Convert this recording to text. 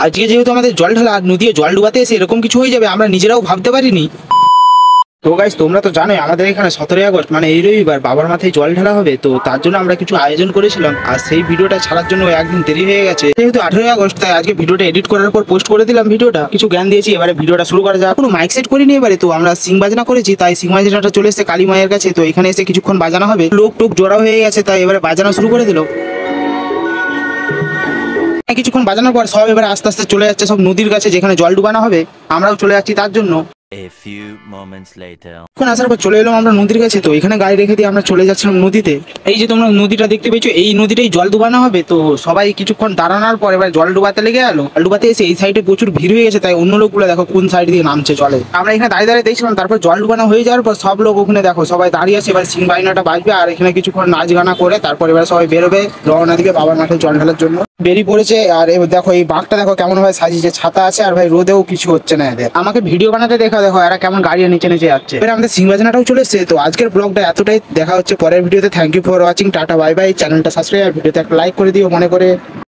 আজকে যেহেতু আমাদের জল ঢালা, নদীতে জল ডুবাতে এসে এরকম কিছু হয়ে যাবে আমরা নিজেরাও ভাবতে পারিনি। তো গাইস, তোমরা তো জানোই আমাদের এখানে 17ই আগস্ট মানে এই রবিবার বাবার মাথায় জল ঢালা হবে। তো তার জন্য আমরা কিছু আয়োজন করেছিলাম, আর সেই ভিডিওটা ছাড়ার জন্য একদিন দেরি হয়ে গেছে। যেহেতু 18ই আগস্ট, তাই আজকে ভিডিওটা এডিট করার পর পোস্ট করে দিলাম। ভিডিওটা কিছু জ্ঞান দিয়েছি, এবারে ভিডিওটা শুরু করা যাক। কোনো মাইক সেট করিনি এবারে, তো আমরা সিং বাজনা করেছি, তাই সিং বাজনাটা চলে এসেছে কালী মায়ের কাছে। তো এখানে এসে কিছুক্ষণ বাজানো হবে, লোক টোক জড়া হয়ে গেছে, তাই এবারে বাজানো শুরু করে দিল। কিছুক্ষণ বাজানোর পর সব এবারে আস্তে আস্তে চলে যাচ্ছে সব নদীর কাছে, যেখানে জল ডুবানো হবে। আমরাও চলে যাচ্ছি তার জন্য। A few moments later. এখন আসার পর চলে এলাম আমরা নদীর কাছে। তো এখানে গাড়ি রেখে দিয়ে আমরা চলে যাচ্ছিলাম নদীতে। এই যে তোমরা নদীটা দেখতে পেয়েছো, এই নদীটাই জল ডুবানো হবে। তো সবাই কিছুক্ষণ দাঁড়ানোর পর এবার জল ডুবাতে লেগে গেল। জল ডুবাতে এসে এই সাইডে প্রচুর ভিড় হয়ে গেছে, তাই অন্য লোকগুলো দেখো কোন সাইড দিয়ে নামছে জলে। আমরা এখানে দাঁড়িয়ে দাঁড়িয়ে দেখছিলাম। তারপর জল ডুবানো হয়ে যাওয়ার পর সব লোক ওখানে দেখো সবাই দাঁড়িয়ে আছে। এবার সিং বাজনাটা বাজবে, আর এখানে কিছুক্ষণ নাচ গানা করে তারপর এবার সবাই বেরোবে রওনা দিকে বাবার মাঠে জল ঢালার জন্য। বেরিয়ে পড়েছে। আর এবার দেখো এই বাঘটা দেখো কেমন ভাবে সাজিয়েছে, ছাতা আছে, আর ভাই রোদেও কিছু হচ্ছে না এদের। আমাকে ভিডিও বানাতে দেখো এরা কেমন গাড়ি নিচে নিচে যাচ্ছে। এবার আমাদের সিং বাজনাটাও চলে এসেছে। তো আজকের ব্লগটা এতটাই, দেখা হচ্ছে পরের ভিডিওতে। Thank you for watching, ta ta bye bye. চ্যানেলটা সাবস্ক্রাইব আর ভিডিওতে একটা লাইক করে দিও মনে করে।